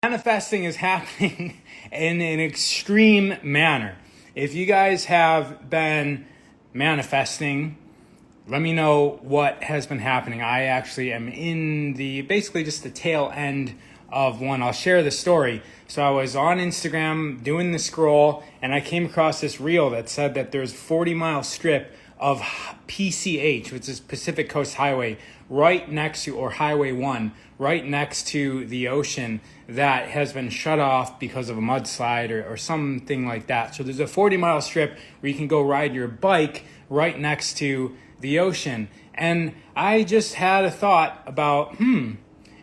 Manifesting is happening in an extreme manner. If you guys have been manifesting, let me know what has been happening. I actually am in basically just the tail end of one. I'll share the story. So I was on Instagram doing the scroll, and I came across this reel that said that there's a 40-mile strip of PCH, which is Pacific Coast Highway, right next to, or Highway 1, right next to the ocean, that has been shut off because of a mudslide or something like that. So there's a 40-mile strip where you can go ride your bike right next to the ocean. And I just had a thought about,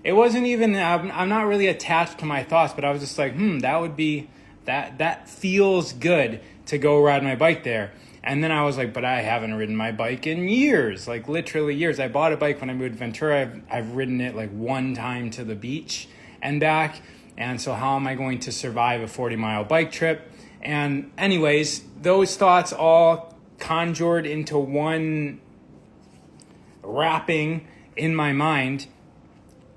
it wasn't even, I'm not really attached to my thoughts, but I was just like, that would be, that feels good to go ride my bike there. And then I was like, but I haven't ridden my bike in years, like literally years. I bought a bike when I moved to Ventura. I've ridden it like one time to the beach and back. And so how am I going to survive a 40-mile bike trip? And anyways, those thoughts all conjured into one wrapping in my mind.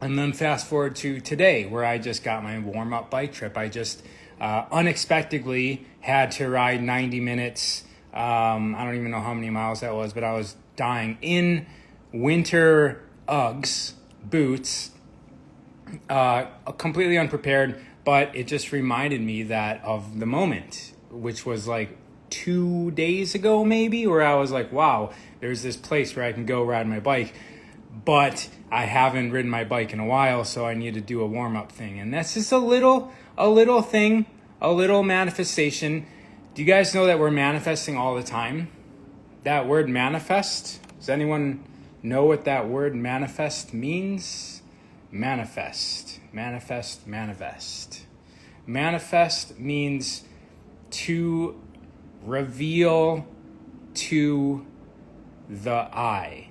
And then fast forward to today, where I just got my warm-up bike trip. I just unexpectedly had to ride 90 minutes. I don't even know how many miles that was, but I was dying in winter Uggs, boots, completely unprepared, but it just reminded me of the moment, which was like 2 days ago maybe, where I was like, wow, there's this place where I can go ride my bike, but I haven't ridden my bike in a while, so I need to do a warm-up thing. And that's just a little thing, a little manifestation. Do you guys know that we're manifesting all the time? That word manifest, does anyone know what that word manifest means? Manifest. Manifest means to reveal to the eye.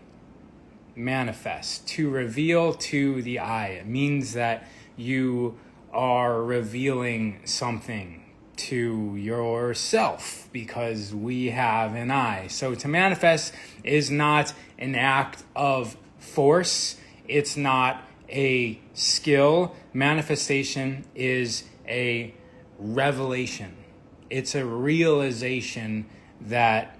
Manifest, to reveal to the eye. It means that you are revealing something to yourself because we have an eye. So to manifest is not an act of force. It's not a skill. Manifestation is a revelation. It's a realization that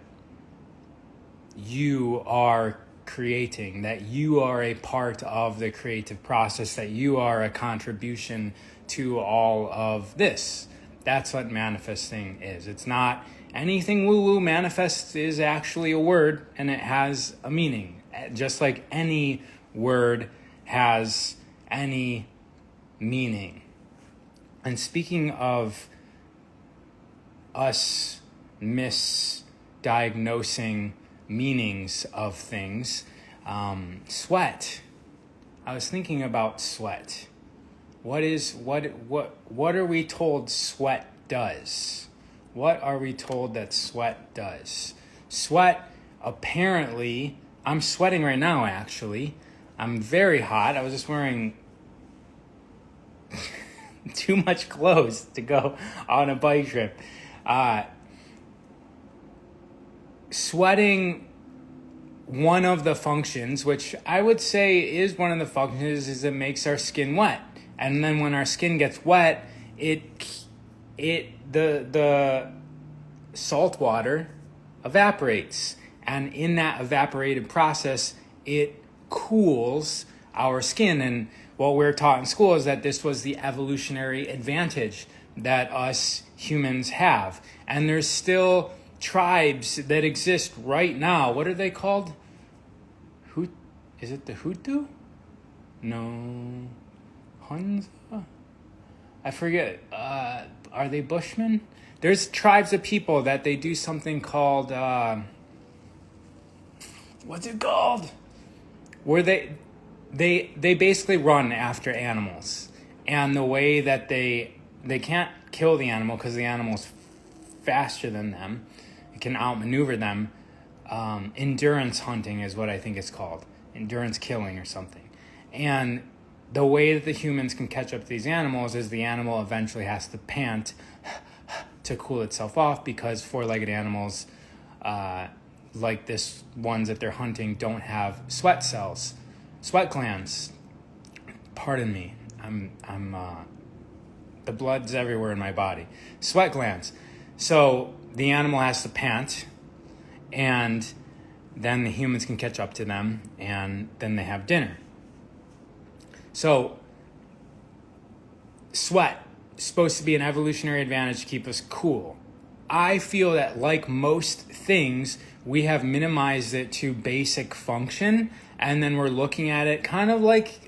you are creating, that you are a part of the creative process, that you are a contribution to all of this. That's what manifesting is. It's not anything woo-woo. Manifest is actually a word, and it has a meaning, just like any word has any meaning. And speaking of us misdiagnosing meanings of things, sweat. I was thinking about sweat. What are we told sweat does? What are we told that sweat does? Sweat, apparently, I'm sweating right now, actually. I'm very hot. I was just wearing too much clothes to go on a bike trip. Sweating, one of the functions, which I would say is one of the functions, is it makes our skin wet. And then when our skin gets wet, the salt water evaporates. And in that evaporated process, it cools our skin. And what we're taught in school is that this was the evolutionary advantage that us humans have. And there's still tribes that exist right now. What are they called? Is it the Hutu? No. Huns? I forget. Are they Bushmen? There's tribes of people that they do something called, what's it called? Where they basically run after animals. And the way that they can't kill the animal because the animal's faster than them. It can outmaneuver them. Endurance hunting is what I think it's called. Endurance killing or something. And the way that the humans can catch up to these animals is the animal eventually has to pant to cool itself off, because four-legged animals, like this ones that they're hunting, don't have sweat cells, sweat glands. Pardon me. I'm The blood's everywhere in my body. Sweat glands. So the animal has to pant, and then the humans can catch up to them, and then they have dinner. So sweat is supposed to be an evolutionary advantage to keep us cool. I feel that, like most things, we have minimized it to basic function, and then we're looking at it kind of like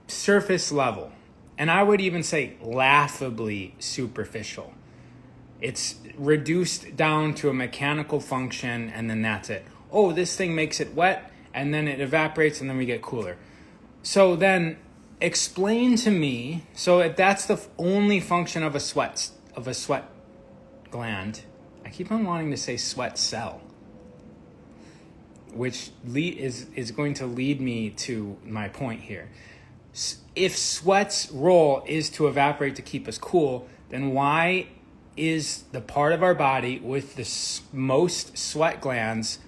surface level. And I would even say laughably superficial. It's reduced down to a mechanical function, and then that's it. Oh, this thing makes it wet, and then it evaporates, and then we get cooler. So then explain to me, so if that's the only function of a sweat gland. I keep on wanting to say sweat cell, which is going to lead me to my point here. If sweat's role is to evaporate to keep us cool, then why is the part of our body with the most sweat glands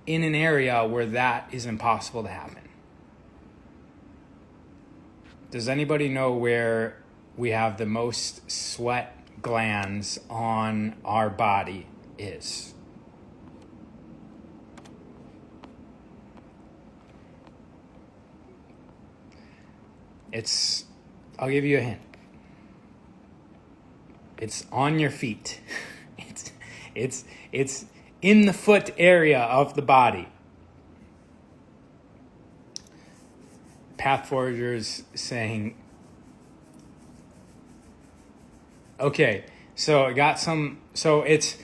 in an area where that is impossible to happen? Does anybody know where we have the most sweat glands on our body is? I'll give you a hint. It's on your feet. It's in the foot area of the body. Path Foragers saying, okay, so I got some, so it's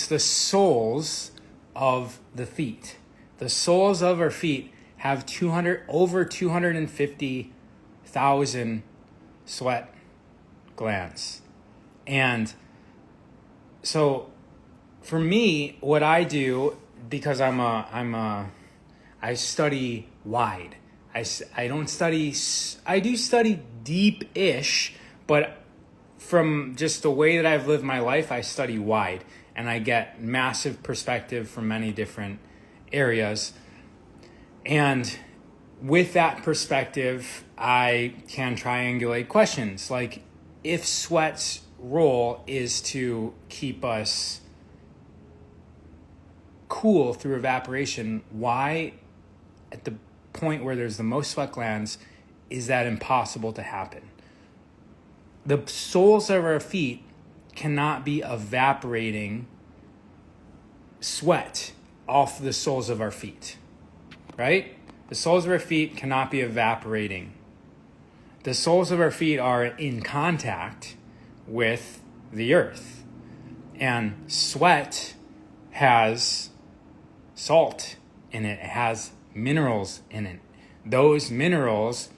the soles of the feet. The soles of our feet have over 250,000 sweat glands. And so for me, what I do, because I study wide. I do study deep-ish, but from just the way that I've lived my life, I study wide, and I get massive perspective from many different areas. And with that perspective, I can triangulate questions like, if sweat's role is to keep us cool through evaporation, why at the point where there's the most sweat glands is that impossible to happen? The soles of our feet cannot be evaporating sweat off the soles of our feet, right? The soles of our feet cannot be evaporating. The soles of our feet are in contact with the earth, and sweat has salt in it. It has minerals in it. Those minerals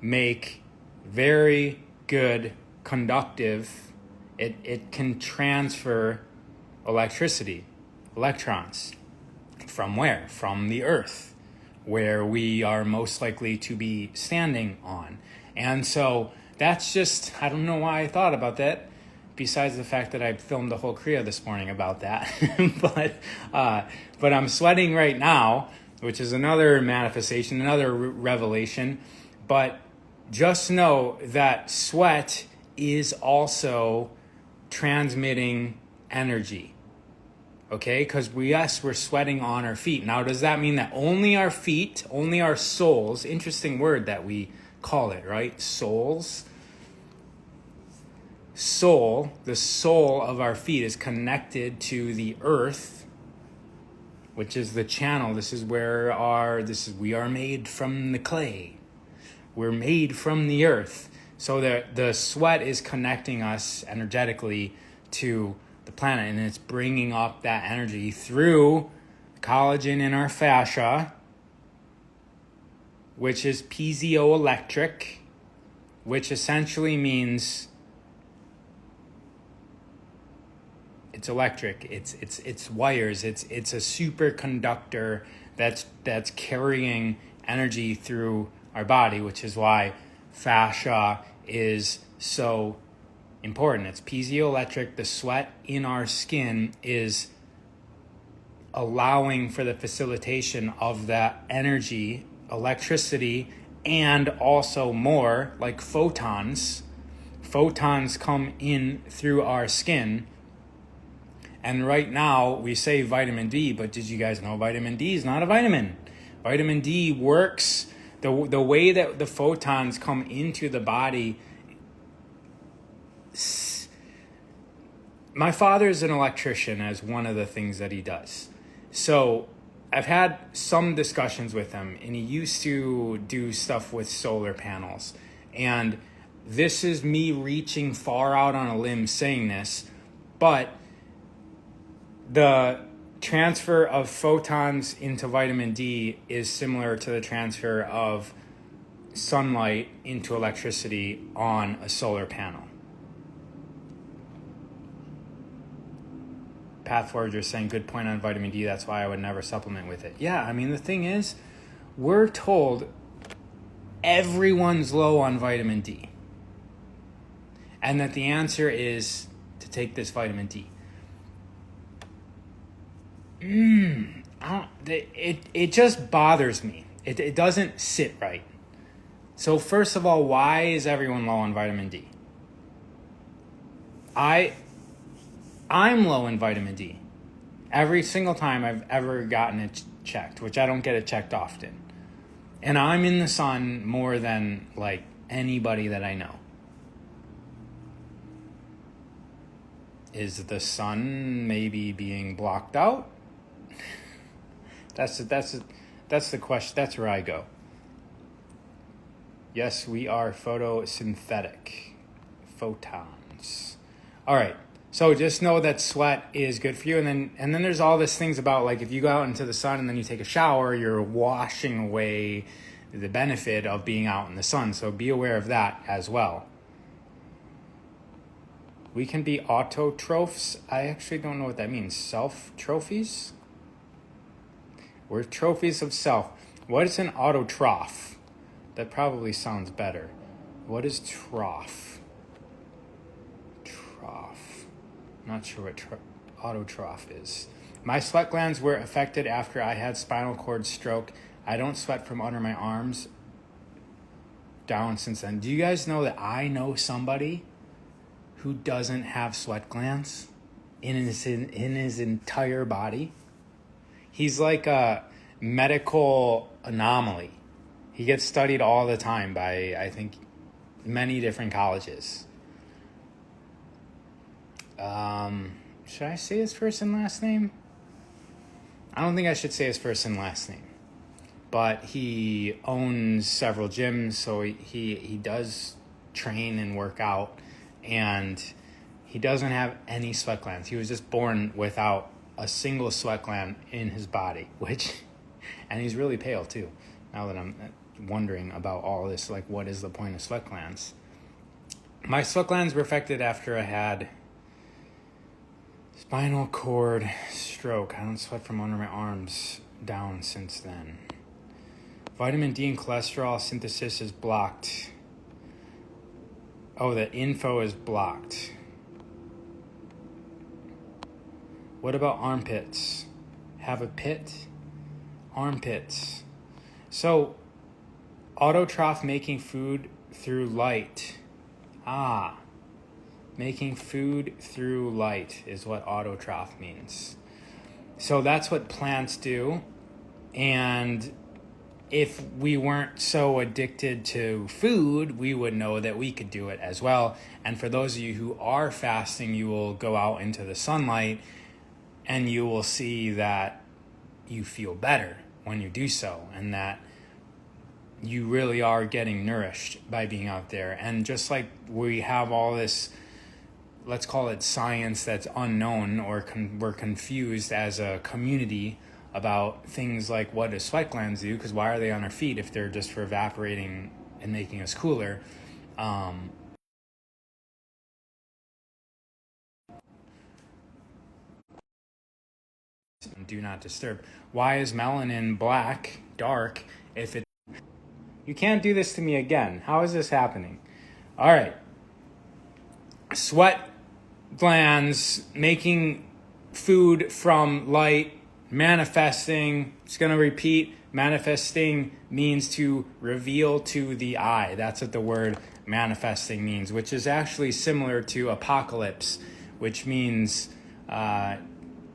make very good conductive. It can transfer electricity, electrons. From where? From the earth, where we are most likely to be standing on. And so that's just, I don't know why I thought about that, besides the fact that I filmed the whole Kriya this morning about that. But I'm sweating right now, which is another manifestation, another revelation. But just know that sweat is also transmitting energy. Okay? Because we're sweating on our feet. Now, does that mean that only our feet, only our soles, interesting word that we call it, right? Soles. The sole of our feet is connected to the earth, which is the channel. This is where we are made from the clay. We're made from the earth. So the sweat is connecting us energetically to the planet, and it's bringing up that energy through collagen in our fascia, which is piezoelectric, which essentially means it's electric. It's wires. It's a superconductor that's carrying energy through our body, which is why fascia is so important. It's piezoelectric. The sweat in our skin is allowing for the facilitation of that energy, electricity, and also more, like photons. Photons come in through our skin. And right now we say vitamin D, but did you guys know vitamin D is not a vitamin? Vitamin D works, the way that the photons come into the body. My father's an electrician, as one of the things that he does. So I've had some discussions with him, and he used to do stuff with solar panels. And this is me reaching far out on a limb saying this, but the transfer of photons into vitamin D is similar to the transfer of sunlight into electricity on a solar panel. Path Forward, you're saying good point on vitamin D. That's why I would never supplement with it. Yeah, I mean, the thing is, we're told everyone's low on vitamin D. And that the answer is to take this vitamin D. It just bothers me. It doesn't sit right. So first of all, why is everyone low on vitamin D? I'm low in vitamin D. Every single time I've ever gotten it checked, which I don't get it checked often. And I'm in the sun more than like anybody that I know. Is the sun maybe being blocked out? That's the question. That's where I go. Yes, we are photosynthetic. Photons. All right. So just know that sweat is good for you. And then there's all these things about, like, if you go out into the sun and then you take a shower, you're washing away the benefit of being out in the sun. So be aware of that as well. We can be autotrophs. I actually don't know what that means. Self-trophies? We're trophies of self. What is an autotroph? That probably sounds better. What is trough? Trough. Not sure what autotroph is. My sweat glands were affected after I had spinal cord stroke. I don't sweat from under my arms down since then. Do you guys know that I know somebody who doesn't have sweat glands in his entire body? He's like a medical anomaly. He gets studied all the time by, I think, many different colleges. Should I say his first and last name? I don't think I should say his first and last name. But he owns several gyms, so he does train and work out. And he doesn't have any sweat glands. He was just born without a single sweat gland in his body, and he's really pale too. Now that I'm wondering about all this, like, what is the point of sweat glands? My sweat glands were affected after I had spinal cord stroke. I don't sweat from under my arms down since then. Vitamin D and cholesterol synthesis is blocked. Oh, the info is blocked. What about armpits? Have a pit? Armpits. So, autotroph, making food through light. Making food through light is what autotroph means. So that's what plants do. And if we weren't so addicted to food, we would know that we could do it as well. And for those of you who are fasting, you will go out into the sunlight and you will see that you feel better when you do so, and that you really are getting nourished by being out there. And just like we have all this, let's call it science, that's unknown, or we're confused as a community about things like what do sweat glands do, because why are they on our feet if they're just for evaporating and making us cooler? Do not disturb. Why is melanin black, dark, if it... You can't do this to me again. How is this happening? All right. Sweat glands making food from light, manifesting, it's going to repeat, manifesting means to reveal to the eye. That's what the word manifesting means, which is actually similar to apocalypse, which means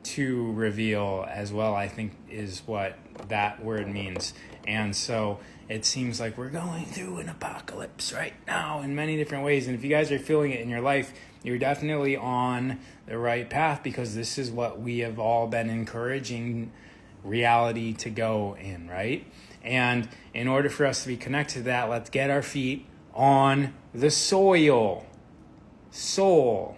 to reveal as well, I think is what that word means. And so it seems like we're going through an apocalypse right now in many different ways. And if you guys are feeling it in your life, you're definitely on the right path, because this is what we have all been encouraging reality to go in, right? And in order for us to be connected to that, let's get our feet on the soil. Soul,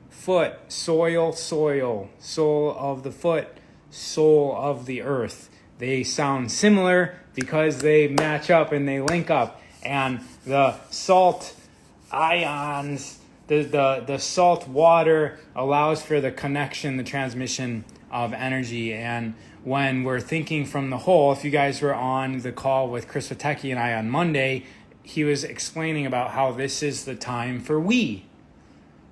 foot, soil, sole of the foot, soul of the earth. They sound similar because they match up and they link up. And the salt ions, the salt water allows for the connection, the transmission of energy. And when we're thinking from the whole, if you guys were on the call with Chris Witecki and I on Monday, he was explaining about how this is the time for we.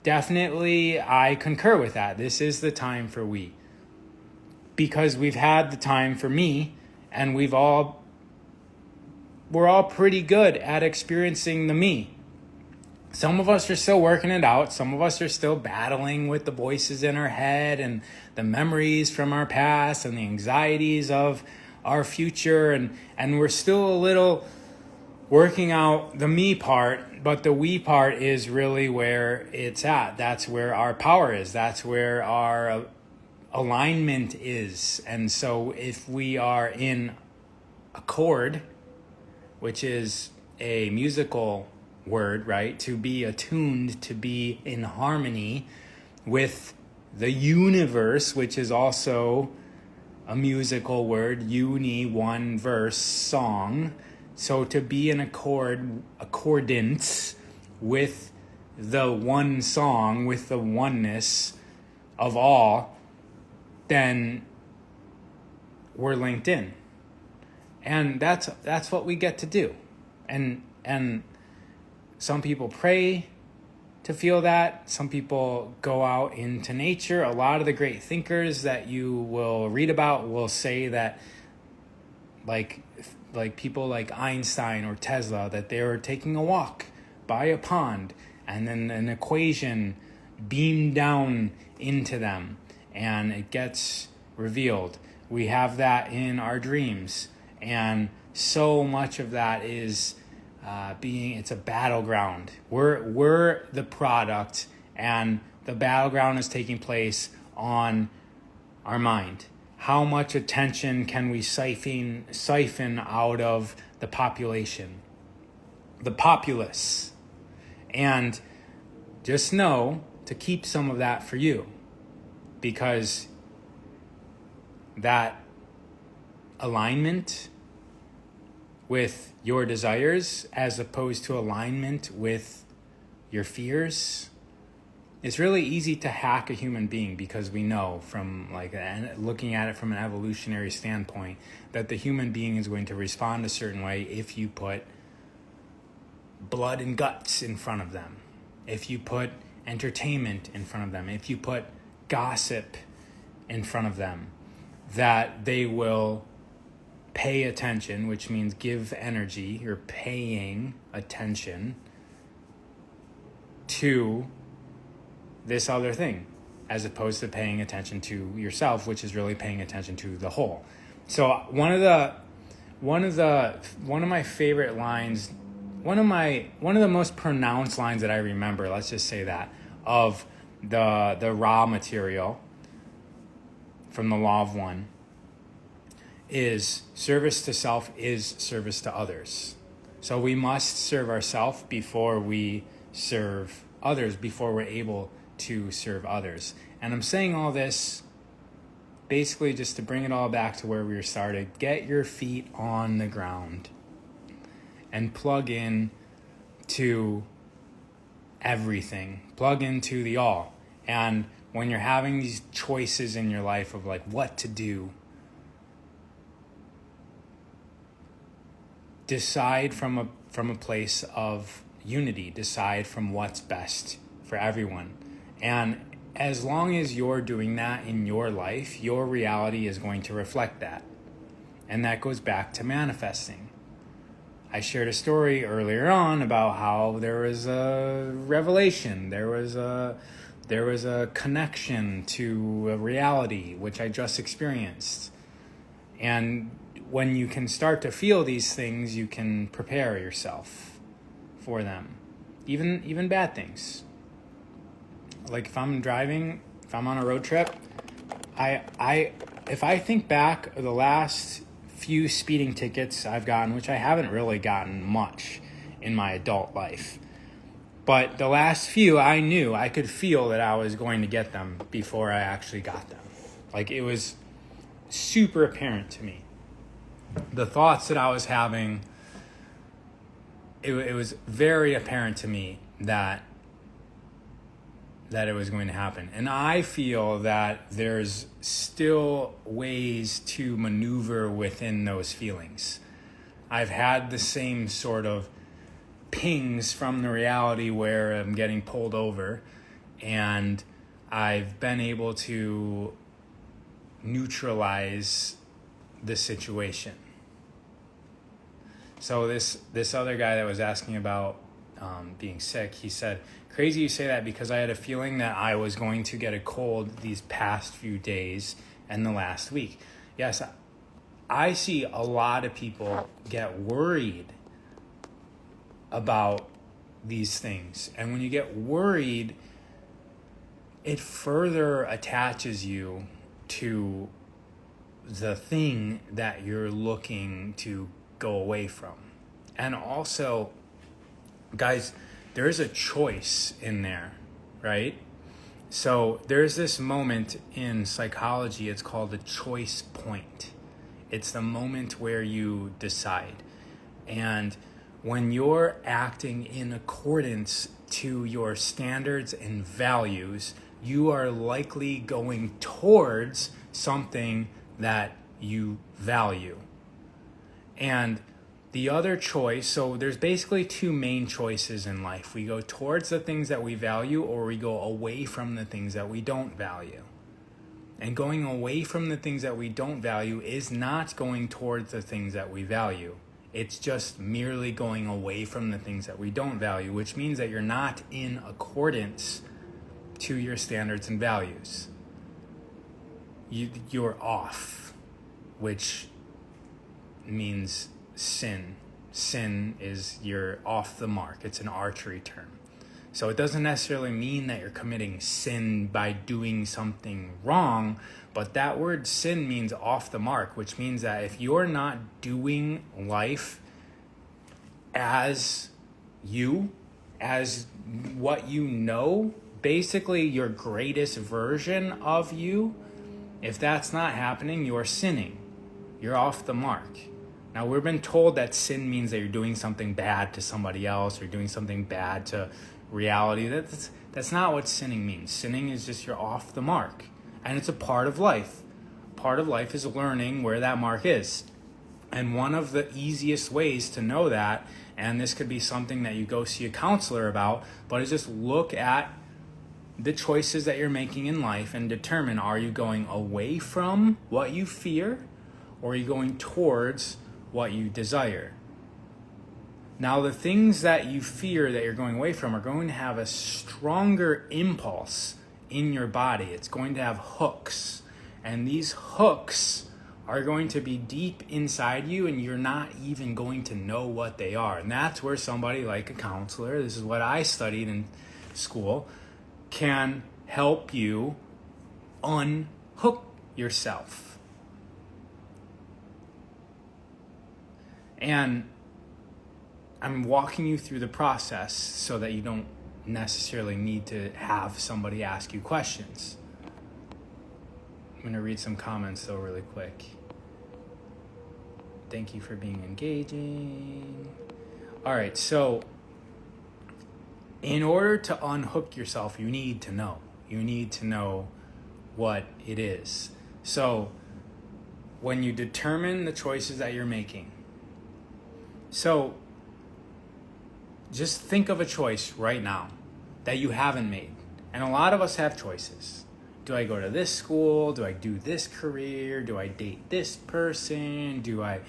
Definitely, I concur with that. This is the time for we. Because we've had the time for me, and we're all pretty good at experiencing the me. Some of us are still working it out. Some of us are still battling with the voices in our head and the memories from our past and the anxieties of our future. And we're still a little working out the me part, but the we part is really where it's at. That's where our power is. That's where our alignment is. And so if we are in accord, which is a musical word, right? To be attuned, to be in harmony with the universe, which is also a musical word, uni, one verse, song. So to be in accordance with the one song, with the oneness of all, then we're linked in. And that's what we get to do. And some people pray to feel that. Some people go out into nature. A lot of the great thinkers that you will read about will say that, like people like Einstein or Tesla, that they were taking a walk by a pond and then an equation beamed down into them and it gets revealed. We have that in our dreams, and so much of that is it's a battleground. We're the product, and the battleground is taking place on our mind. How much attention can we siphon out of the population, the populace? And just know to keep some of that for you, because that alignment with your desires as opposed to alignment with your fears, it's really easy to hack a human being, because we know from looking at it from an evolutionary standpoint that the human being is going to respond a certain way if you put blood and guts in front of them, if you put entertainment in front of them, if you put gossip in front of them, that they will pay attention, which means give energy. You're paying attention to this other thing, as opposed to paying attention to yourself, which is really paying attention to the whole. So one of my favorite lines, one of the most pronounced lines that I remember, let's just say that, of the raw material from the Law of One, is service to self is service to others. So we must serve ourselves before we serve others, before we're able to serve others. And I'm saying all this basically just to bring it all back to where we were started. Get your feet on the ground and plug in to everything. Plug into the all. And when you're having these choices in your life of like what to do, decide from a place of unity. Decide from what's best for everyone. And as long as you're doing that in your life, your reality is going to reflect that. And that goes back to manifesting. I shared a story earlier on about how there was a revelation, there was a connection to a reality which I just experienced. And when you can start to feel these things, you can prepare yourself for them. Even bad things. Like if I'm driving, if I'm on a road trip, if I think back the last few speeding tickets I've gotten, which I haven't really gotten much in my adult life, but the last few I knew I could feel that I was going to get them before I actually got them. Like it was super apparent to me. The thoughts that I was having, it was very apparent to me that it was going to happen. And I feel that there's still ways to maneuver within those feelings. I've had the same sort of pings from the reality where I'm getting pulled over, and I've been able to neutralize the situation. So this other guy that was asking about being sick, he said, "Crazy you say that because I had a feeling that I was going to get a cold these past few days and the last week." Yes, I see a lot of people get worried about these things. And when you get worried, it further attaches you to the thing that you're looking to go away from. And also, guys, there is a choice in there, right? So there's this moment in psychology, it's called a choice point. It's the moment where you decide. And when you're acting in accordance to your standards and values, you are likely going towards something that you value. And the other choice, so there's basically two main choices in life. We go towards the things that we value, or we go away from the things that we don't value. And going away from the things that we don't value is not going towards the things that we value. It's just merely going away from the things that we don't value, which means that you're not in accordance to your standards and values. You're off, which means sin. Sin is you're off the mark. It's an archery term. So it doesn't necessarily mean that you're committing sin by doing something wrong, but that word sin means off the mark, which means that if you're not doing life as what you know, basically your greatest version of you, if that's not happening, you're sinning. You're off the mark. Now, we've been told that sin means that you're doing something bad to somebody else or doing something bad to reality. That's not what sinning means. Sinning is just you're off the mark. And it's a part of life. Part of life is learning where that mark is. And one of the easiest ways to know that, and this could be something that you go see a counselor about, but is just look at the choices that you're making in life and determine, are you going away from what you fear, or are you going towards what you desire? Now, the things that you fear that you're going away from are going to have a stronger impulse in your body. It's going to have hooks. And these hooks are going to be deep inside you, and you're not even going to know what they are. And that's where somebody like a counselor, this is what I studied in school, can help you unhook yourself. And I'm walking you through the process so that you don't necessarily need to have somebody ask you questions. I'm going to read some comments though really quick. Thank you for being engaging. All right, so in order to unhook yourself, you need to know. You need to know what it is. So when you determine the choices that you're making, so just think of a choice right now that you haven't made. And a lot of us have choices. Do I go to this school? Do I do this career? Do I date this person? Do I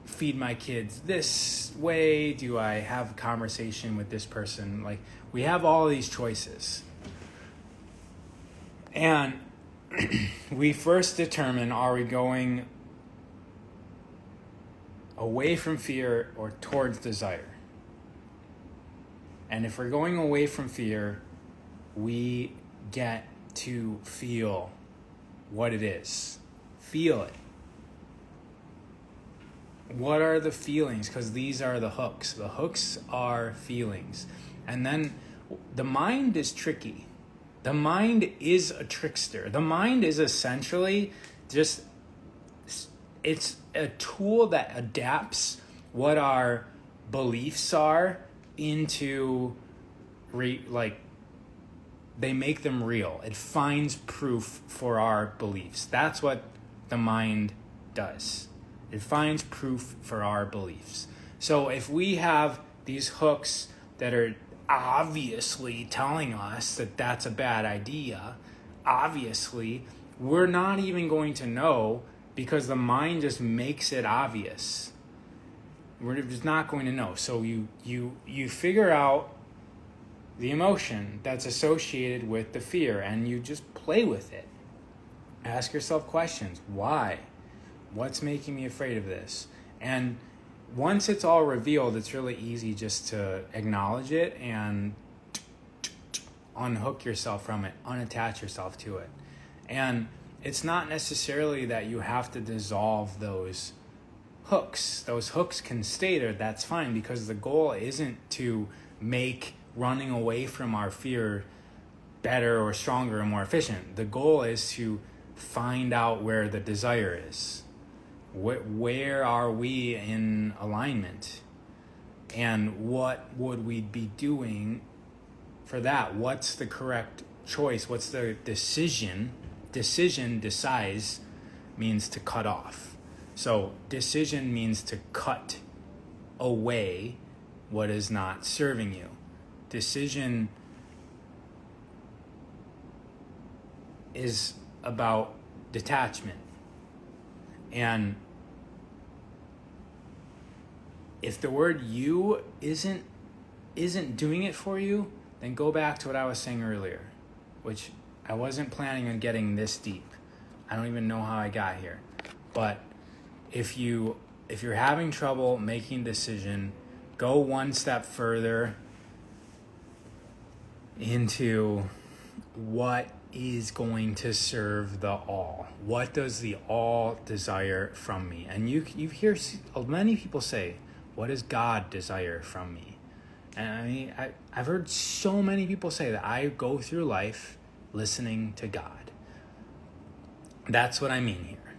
feed my kids this way? Do I have a conversation with this person? Like, we have all these choices. And we first determine, are we going away from fear or towards desire? And if we're going away from fear, we get to feel what it is. Feel it. What are the feelings? Because these are the hooks. The hooks are feelings. And then the mind is tricky. The mind is a trickster. The mind is essentially just, it's a tool that adapts what our beliefs are into, they make them real. It finds proof for our beliefs. That's what the mind does. It finds proof for our beliefs. So if we have these hooks that are obviously telling us that that's a bad idea, obviously, we're not even going to know because the mind just makes it obvious. We're just not going to know. So you figure out the emotion that's associated with the fear and you just play with it. Ask yourself questions. Why? What's making me afraid of this? And once it's all revealed, it's really easy just to acknowledge it and unhook yourself from it, unattach yourself to it. And it's not necessarily that you have to dissolve those hooks. Those hooks can stay there, that's fine, because the goal isn't to make running away from our fear better or stronger or more efficient. The goal is to find out where the desire is. Where are we in alignment? And what would we be doing for that? What's the correct choice? What's the decision? Decides means to cut off. So decision means to cut away what is not serving you. Decision is about detachment. And if the word you isn't doing it for you, then go back to what I was saying earlier, which I wasn't planning on getting this deep. I don't even know how I got here. But if you're having trouble making a decision, go one step further into what is going to serve the all. What does the all desire from me? And you hear many people say, what does God desire from me? And I mean, I've heard so many people say that. I go through life listening to God. That's what I mean here.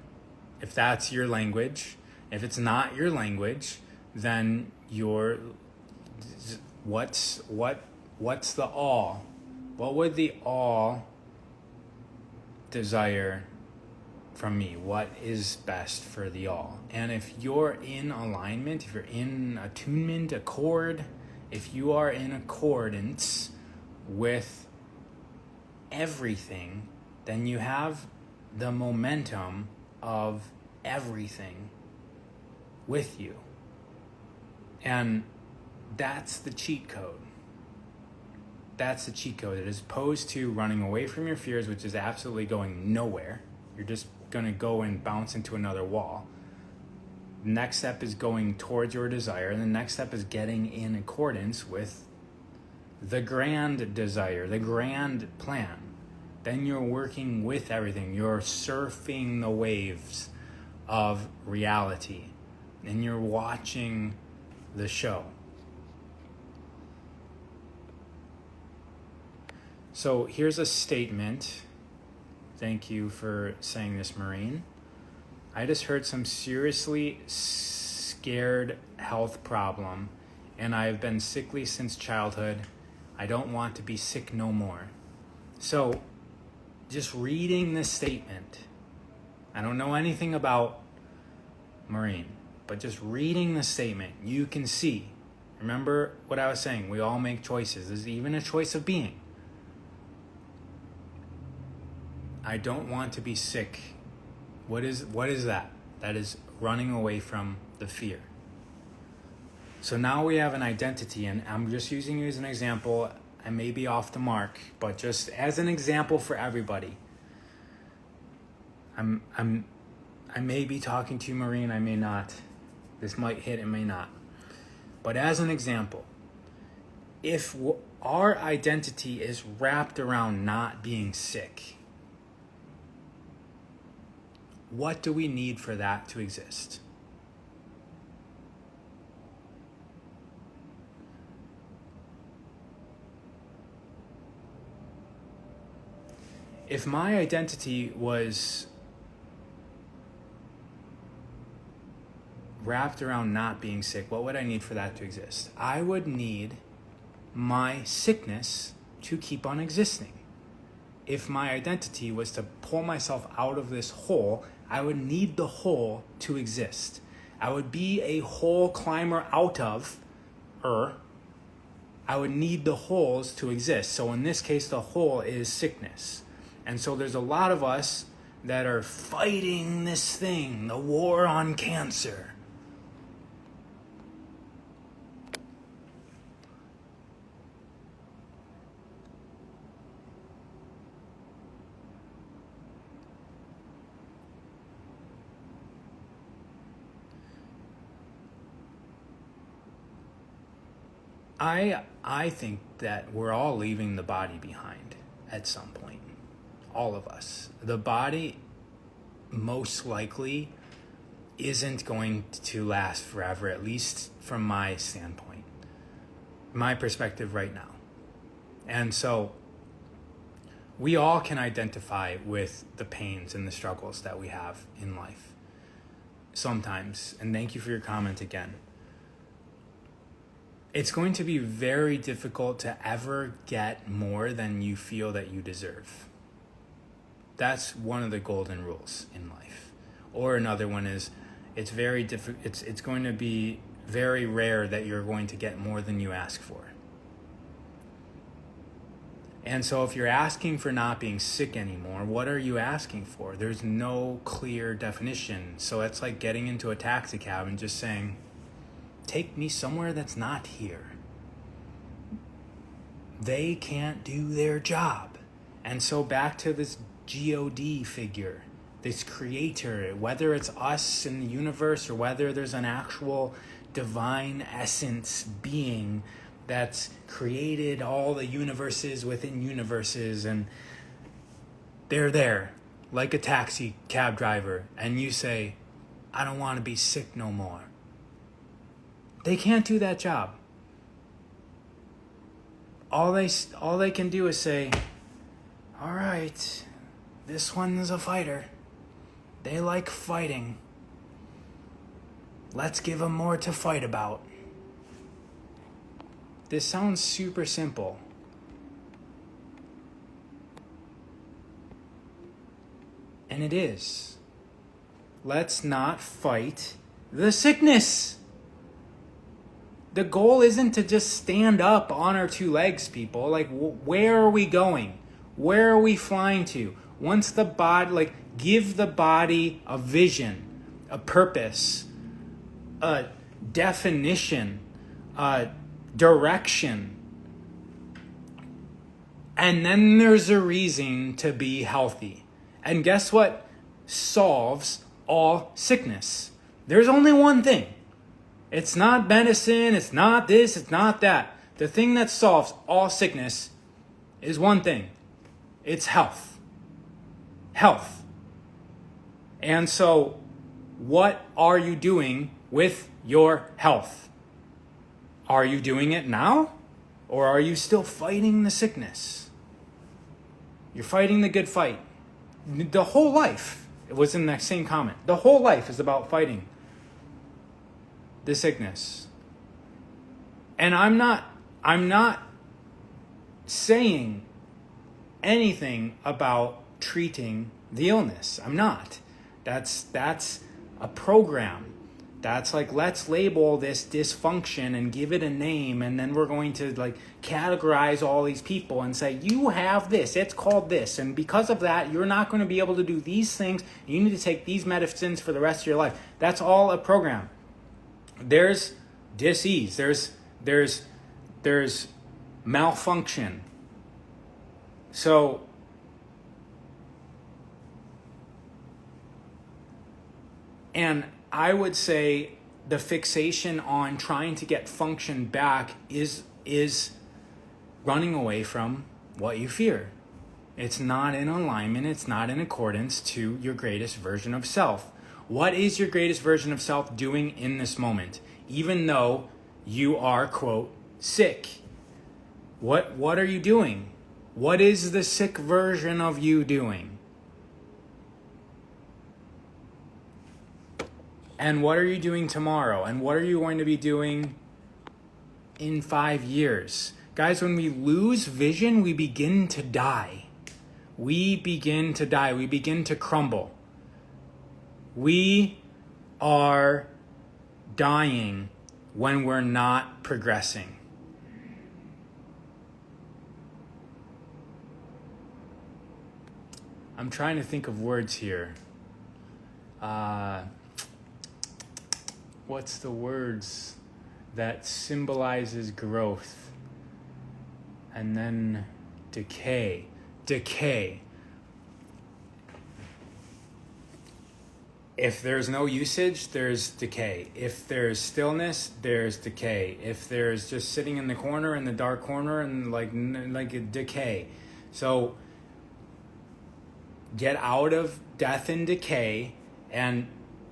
If that's your language, if it's not your language, then what's the all? What would the all desire from me? What is best for the all? And if you're in alignment, if you're in attunement, accord, if you are in accordance with everything, then you have the momentum of everything with you. And that's the cheat code. That's the cheat code. As opposed to running away from your fears, which is absolutely going nowhere. You're just going to go and bounce into another wall. The next step is going towards your desire. And the next step is getting in accordance with the grand desire, the grand plan. Then you're working with everything. You're surfing the waves of reality. And you're watching the show. So here's a statement. Thank you for saying this, Maureen. I just heard some seriously scared health problem, and I've been sickly since childhood. I don't want to be sick no more. So just reading this statement, I don't know anything about Maureen, but just reading the statement, you can see Remember what I was saying. We all make choices. There's even a choice of being. I don't want to be sick. What is that? That is running away from the fear. So now we have an identity, and I'm just using you as an example. I may be off the mark, but just as an example for everybody. I may be talking to you, Maureen, I may not. This might hit, it may not. But as an example, if our identity is wrapped around not being sick, what do we need for that to exist? If my identity was wrapped around not being sick, what would I need for that to exist? I would need my sickness to keep on existing. If my identity was to pull myself out of this hole, I would need the hole to exist. I would be a hole climber out of I would need the holes to exist. So in this case, the hole is sickness. And so there's a lot of us that are fighting this thing, the war on cancer. I think that we're all leaving the body behind at some point. All of us. The body most likely isn't going to last forever, at least from my standpoint, my perspective right now. And so we all can identify with the pains and the struggles that we have in life sometimes. And thank you for your comment again. It's going to be very difficult to ever get more than you feel that you deserve. That's one of the golden rules in life. Or another one is it's very it's going to be very rare that you're going to get more than you ask for. And so if you're asking for not being sick anymore, what are you asking for? There's no clear definition. So it's like getting into a taxi cab and just saying, take me somewhere that's not here. They can't do their job. And so back to this God figure, this creator, whether it's us in the universe or whether there's an actual divine essence being that's created all the universes within universes, and they're there like a taxi cab driver, and you say, I don't want to be sick no more. They can't do that job. All they can do is say, all right, this one's a fighter. They like fighting. Let's give them more to fight about. This sounds super simple. And it is. Let's not fight the sickness. The goal isn't to just stand up on our two legs, people. Like, where are we going? Where are we flying to? Once the body, give the body a vision, a purpose, a definition, a direction. And then there's a reason to be healthy. And guess what solves all sickness? There's only one thing. It's not medicine, it's not this, it's not that. The thing that solves all sickness is one thing. It's health. Health. And so, what are you doing with your health? Are you doing it now? Or are you still fighting the sickness? You're fighting the good fight. The whole life, it was in that same comment. The whole life is about fighting the sickness. And I'm not saying anything about treating the illness. I'm not. That's a program. That's like, let's label this dysfunction and give it a name, and then we're going to like categorize all these people and say, you have this, it's called this, and because of that, you're not going to be able to do these things. You need to take these medicines for the rest of your life. That's all a program. There's dis-ease. There's malfunction. So and I would say the fixation on trying to get function back is running away from what you fear. It's not in alignment. It's not in accordance to your greatest version of self. What is your greatest version of self doing in this moment? Even though you are, quote, sick. What are you doing? What is the sick version of you doing? And what are you doing tomorrow? And what are you going to be doing in 5 years? Guys, when we lose vision, we begin to die. We begin to die. We begin to crumble. We are dying when we're not progressing. I'm trying to think of words here. What's the words that symbolizes growth? And then decay. Decay. If there's no usage, there's decay. If there's stillness, there's decay. If there's just sitting in the corner, in the dark corner, and like a decay. So get out of death and decay and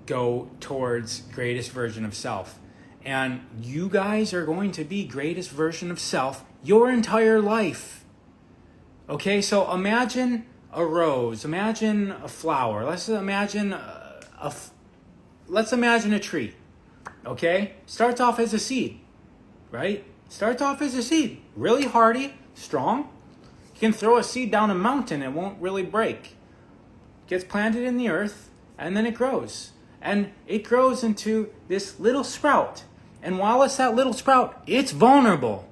go towards greatest version of self. And you guys are going to be greatest version of self your entire life. Okay, so imagine a rose, imagine a flower. Let's imagine a tree. Okay? Starts off as a seed, right? Starts off as a seed. Really hardy, strong. You can throw a seed down a mountain, it won't really break. Gets planted in the earth, and then it grows. And it grows into this little sprout. And while it's that little sprout, it's vulnerable.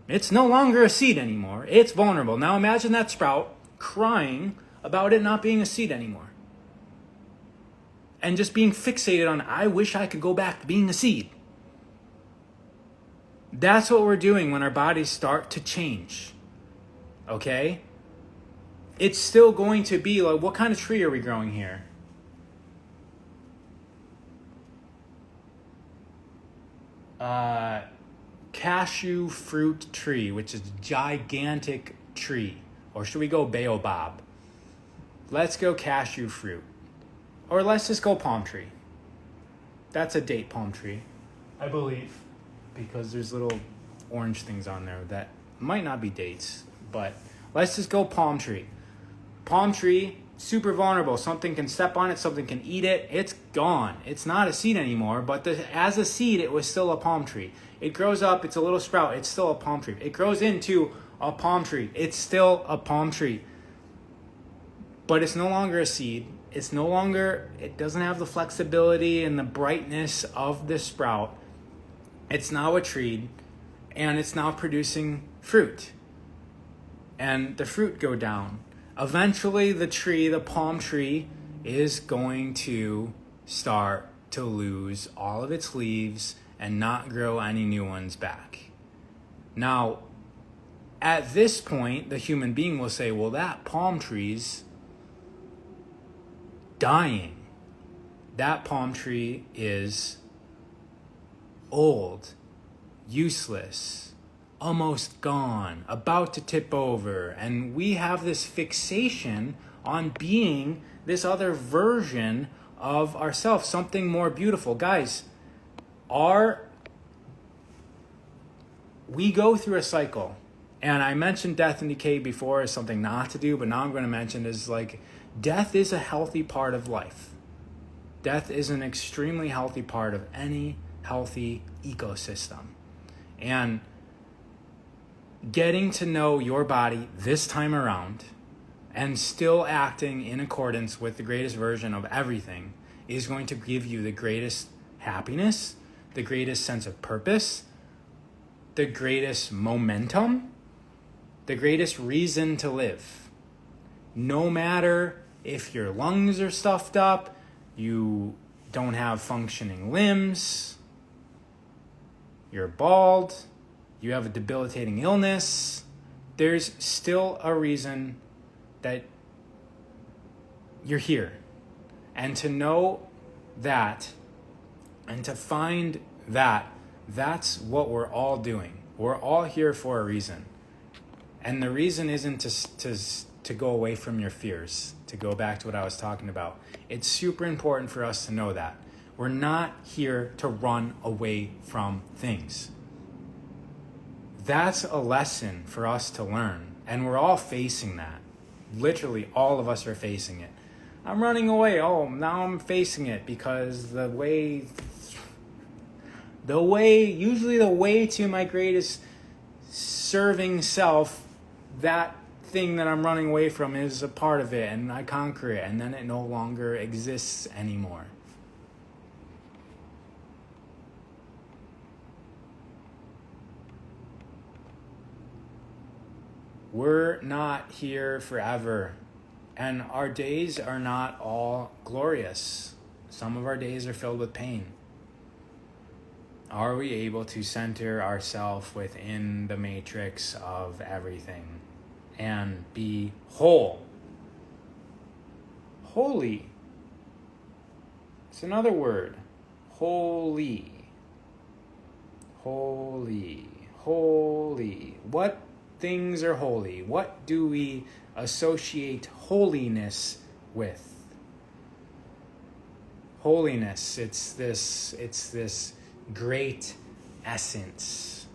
It's no longer a seed anymore. It's vulnerable. Now imagine that sprout crying about it not being a seed anymore. And just being fixated on, I wish I could go back to being a seed. That's what we're doing when our bodies start to change. Okay? It's still going to be like, what kind of tree are we growing here? Cashew fruit tree, which is a gigantic tree. Or should we go baobab? Let's go cashew fruit. Or let's just go palm tree. That's a date palm tree, I believe. Because there's little orange things on there that might not be dates. But let's just go palm tree. Palm tree, super vulnerable. Something can step on it, something can eat it. It's gone. It's not a seed anymore, but as a seed, it was still a palm tree. It grows up, it's a little sprout, it's still a palm tree. It grows into a palm tree, it's still a palm tree. But it's no longer a seed. It doesn't have the flexibility and the brightness of the sprout. It's now a tree, and it's now producing fruit. And the fruit go down. Eventually, the palm tree, is going to start to lose all of its leaves and not grow any new ones back. Now, at this point, the human being will say, well, that palm tree's dying. That palm tree is old, useless, almost gone, about to tip over. And we have this fixation on being this other version of ourselves, something more beautiful. Guys, we go through a cycle. And I mentioned death and decay before as something not to do, but now I'm going to mention is like death is a healthy part of life. Death is an extremely healthy part of any healthy ecosystem. And getting to know your body this time around and still acting in accordance with the greatest version of everything is going to give you the greatest happiness, the greatest sense of purpose, the greatest momentum, the greatest reason to live. No matter if your lungs are stuffed up, you don't have functioning limbs, you're bald, you have a debilitating illness, there's still a reason that you're here. And to know that and to find that, that's what we're all doing. We're all here for a reason. And the reason isn't to go away from your fears, to go back to what I was talking about. It's super important for us to know that. We're not here to run away from things. That's a lesson for us to learn. And we're all facing that. Literally, all of us are facing it. I'm running away. Oh, now I'm facing it because the way to my greatest serving self, that thing that I'm running away from is a part of it, and I conquer it, and then it no longer exists anymore. We're not here forever, and our days are not all glorious. Some of our days are filled with pain. Are we able to center ourselves within the matrix of everything and be whole? Holy. It's another word. Holy. Holy. Holy. What things are holy? What do we associate holiness with? Holiness, it's this great essence.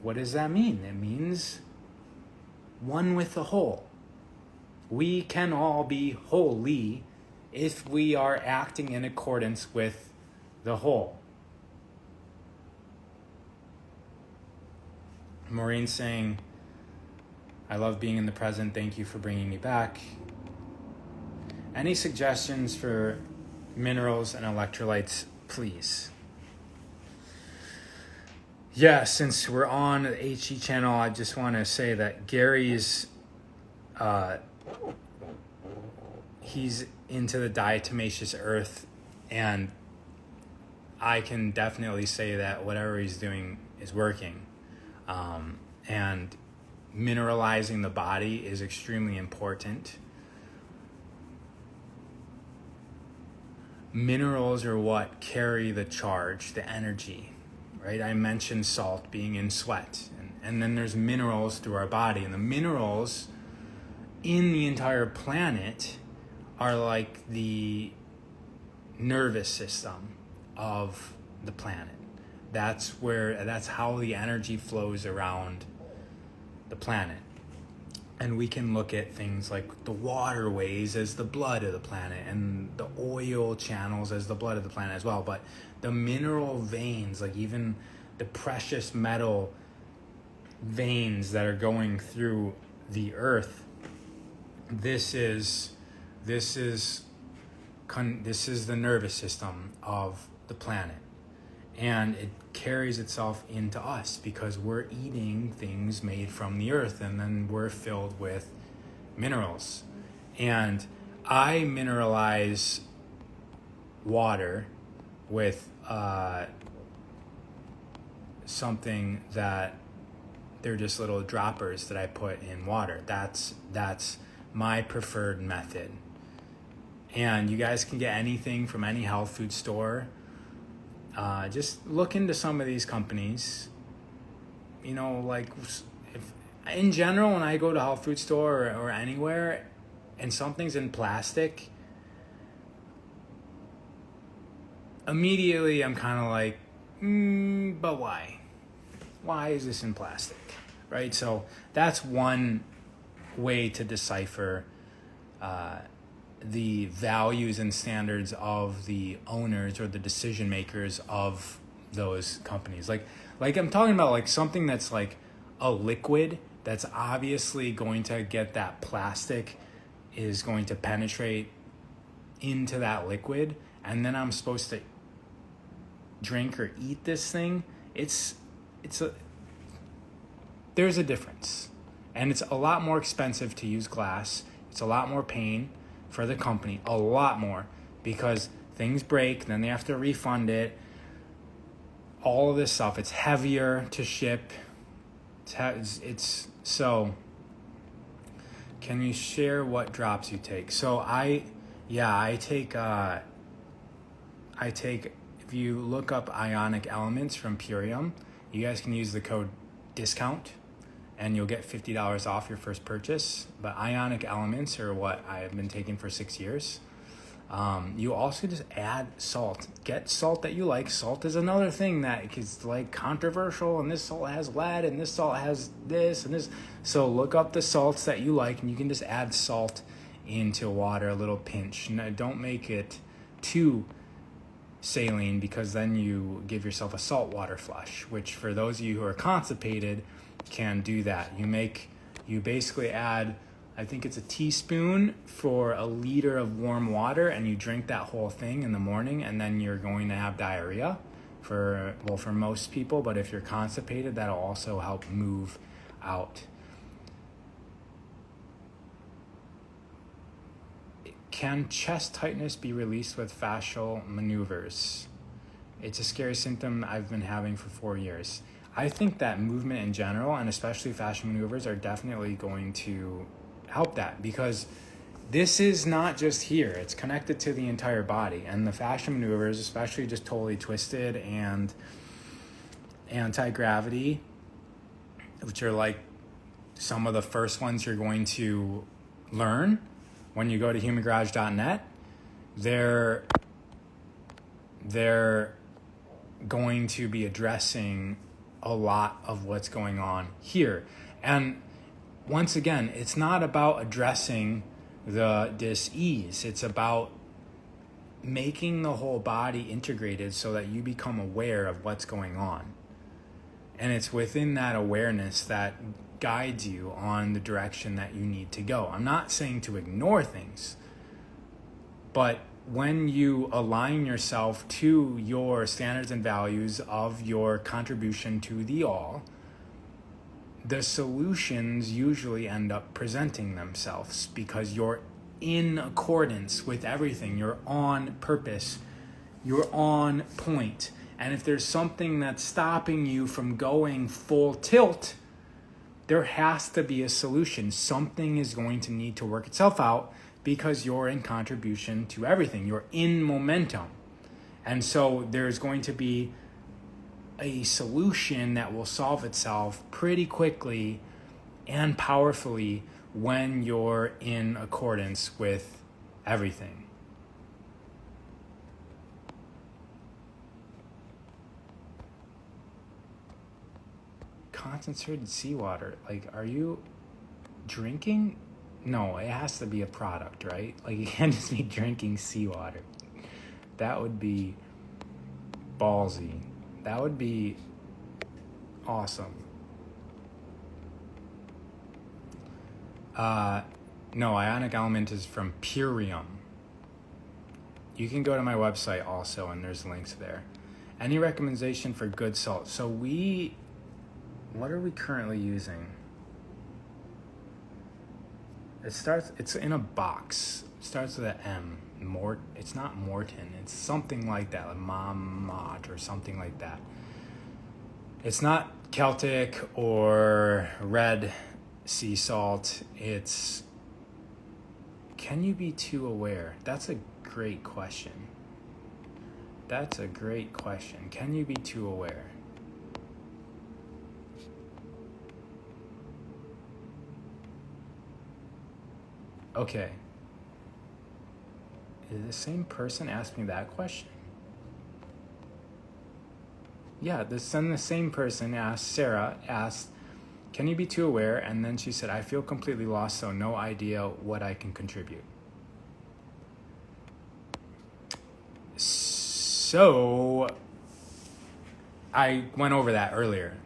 What does that mean? It means one with the whole. We can all be holy if we are acting in accordance with the whole. Maureen's saying, I love being in the present. Thank you for bringing me back. Any suggestions for minerals and electrolytes, please? Yeah, since we're on the HE channel, I just want to say that Gary's, he's into the diatomaceous earth, and I can definitely say that whatever he's doing is working. And mineralizing the body is extremely important. Minerals are what carry the charge, the energy, right? I mentioned salt being in sweat, and then there's minerals through our body, and the minerals in the entire planet are like the nervous system of the planet. That's how the energy flows around the planet. And we can look at things like the waterways as the blood of the planet and the oil channels as the blood of the planet as well. But the mineral veins, like even the precious metal veins that are going through the earth, this is the nervous system of the planet. And it carries itself into us because we're eating things made from the earth, and then we're filled with minerals. And I mineralize water with something that they're just little droppers that I put in water. That's my preferred method. And you guys can get anything from any health food store. Just look into some of these companies. You know, like if in general, when I go to a health food store or anywhere and something's in plastic, immediately I'm kind of like, but why? Why is this in plastic? Right? So that's one way to decipher the values and standards of the owners or the decision makers of those companies. Like I'm talking about like something that's like a liquid that's obviously going to get that plastic is going to penetrate into that liquid, and then I'm supposed to drink or eat this thing, there's a difference. And it's a lot more expensive to use glass. It's a lot more pain for the company, a lot more, because things break, then they have to refund it. All of this stuff, it's heavier to ship. It's so. Can you share what drops you take? So I take. If you look up Ionic Elements from Purium, you guys can use the code DISCOUNT, and you'll get $50 off your first purchase. But Ionic Elements are what I've been taking for 6 years. You also just add salt. Get salt that you like. Salt is another thing that is like controversial, and this salt has lead, and this salt has this and this. So look up the salts that you like, and you can just add salt into water, a little pinch. Now, don't make it too saline, because then you give yourself a saltwater flush, which for those of you who are constipated can do that. You basically add, I think it's a teaspoon for a liter of warm water, and you drink that whole thing in the morning, and then you're going to have diarrhea for most people, but if you're constipated, that'll also help move out. Can chest tightness be released with fascial maneuvers? It's a scary symptom I've been having for 4 years. I think that movement in general, and especially fascial maneuvers, are definitely going to help that, because this is not just here. It's connected to the entire body. And the fascial maneuvers, especially just totally twisted and anti-gravity, which are like some of the first ones you're going to learn when you go to humangarage.net, they're going to be addressing a lot of what's going on here. And once again, it's not about addressing the dis-ease. It's about making the whole body integrated so that you become aware of what's going on. And it's within that awareness that guides you on the direction that you need to go. I'm not saying to ignore things, but when you align yourself to your standards and values of your contribution to the all, the solutions usually end up presenting themselves, because you're in accordance with everything. You're on purpose. You're on point. And if there's something that's stopping you from going full tilt, there has to be a solution. Something is going to need to work itself out, because you're in contribution to everything. You're in momentum. And so there's going to be a solution that will solve itself pretty quickly and powerfully when you're in accordance with everything. Concentrated seawater. Like, are you drinking? No, it has to be a product, right? Like, you can't just be drinking seawater. That would be ballsy. That would be awesome. No, Ionic Element is from Purium. You can go to my website also, and there's links there. Any recommendation for good salt? So what are we currently using? It's in a box. It starts with an M. It's not Morton. It's something like that, like Mamot or something like that. It's not Celtic or red sea salt. It's, can you be too aware? That's a great question. Can you be too aware? Okay. Did the same person ask me that question? Yeah, the same person Sarah asked, can you be too aware? And then she said, I feel completely lost, so no idea what I can contribute. So I went over that earlier.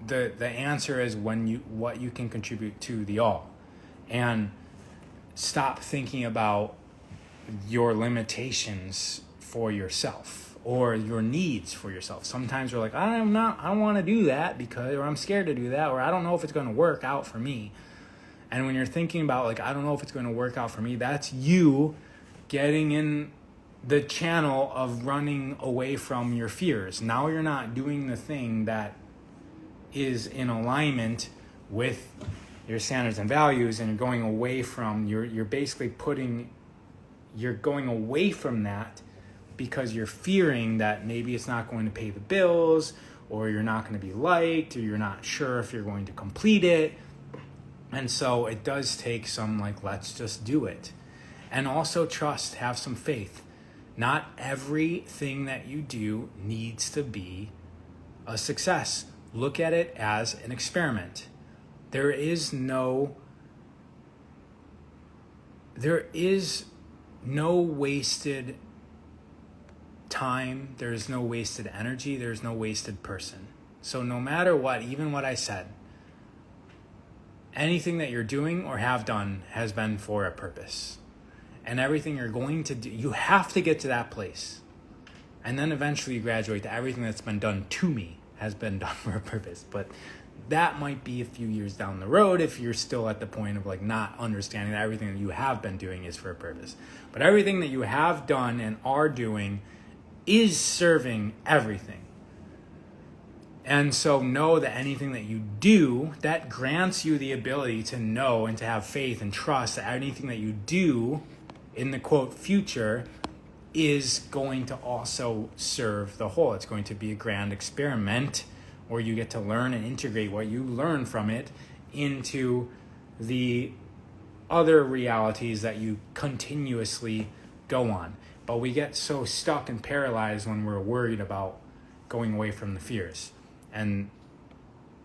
The answer is what you can contribute to the all. And stop thinking about your limitations for yourself or your needs for yourself. Sometimes we're like, I don't want to do that or I'm scared to do that, or I don't know if it's going to work out for me. And when you're thinking about like, I don't know if it's going to work out for me, that's you getting in the channel of running away from your fears. Now you're not doing the thing that is in alignment with your standards and values, and you're going away from, you're going away from that because you're fearing that maybe it's not going to pay the bills, or you're not going to be liked, or you're not sure if you're going to complete it. And so it does take some like, let's just do it. And also trust, have some faith. Not everything that you do needs to be a success. Look at it as an experiment. There is no wasted time. There is no wasted energy. There is no wasted person. So no matter what, even what I said, anything that you're doing or have done has been for a purpose. And everything you're going to do, you have to get to that place. And then eventually you graduate to everything that's been done to me has been done for a purpose. But that might be a few years down the road if you're still at the point of like not understanding that everything that you have been doing is for a purpose. But everything that you have done and are doing is serving everything. And so know that anything that you do, that grants you the ability to know and to have faith and trust that anything that you do in the quote future is going to also serve the whole. It's going to be a grand experiment where you get to learn and integrate what you learn from it into the other realities that you continuously go on. But we get so stuck and paralyzed when we're worried about going away from the fears. And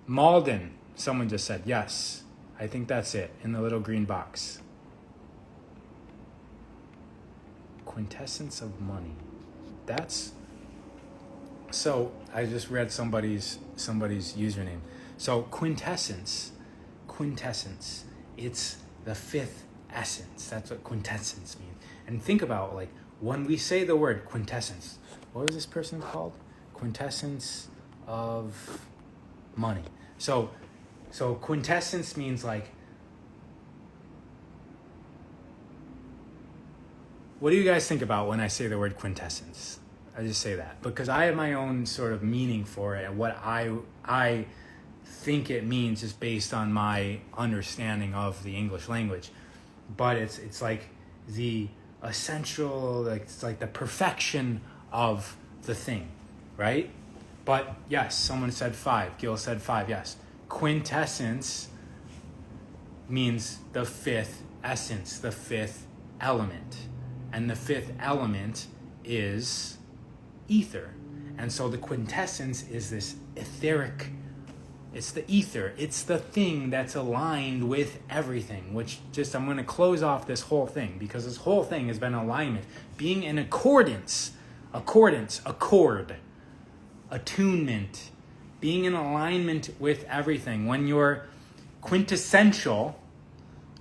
Malden, someone just said, yes, I think that's it, in the little green box. Quintessence of money. So I just read somebody's username. So quintessence, it's the fifth essence. That's what quintessence means. And think about like when we say the word quintessence, what was this person called? Quintessence of money. So quintessence means like, what do you guys think about when I say the word quintessence? I just say that because I have my own sort of meaning for it, and what I think it means is based on my understanding of the English language. But it's like the essential, like it's like the perfection of the thing, right? But yes, someone said 5. Gil said 5. Yes, quintessence means the fifth essence, the fifth element. And the fifth element is ether. And so the quintessence is this etheric, it's the ether. It's the thing that's aligned with everything, which just, I'm going to close off this whole thing because this whole thing has been alignment, being in accordance, accord, attunement, being in alignment with everything. When you're quintessential,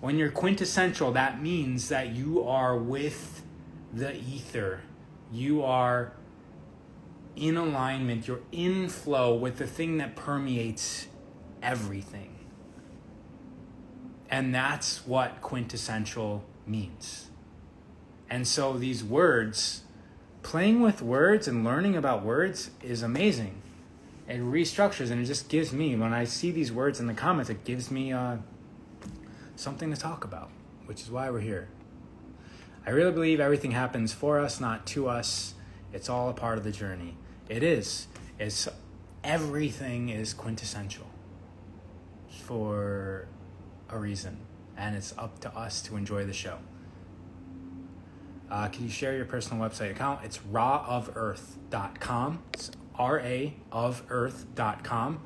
that means that you are with the ether. You are in alignment. You're in flow with the thing that permeates everything. And that's what quintessential means. And so these words, playing with words and learning about words is amazing. It restructures, and it just gives me, when I see these words in the comments, it gives me something to talk about, which is why we're here. I really believe everything happens for us, not to us. It's all a part of the journey. It is. Everything is quintessential for a reason, and it's up to us to enjoy the show. Can you share your personal website account? It's raofoearth.com. It's raofoearth.com,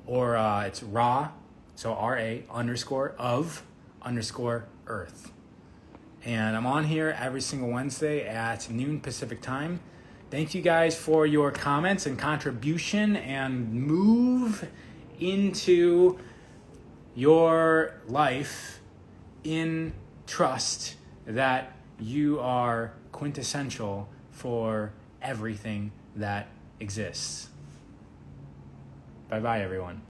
or it's ra, so ra_of_earth. And I'm on here every single Wednesday at noon Pacific time. Thank you guys for your comments and contribution, and move into your life in trust that you are quintessential for everything that exists. Bye-bye, everyone.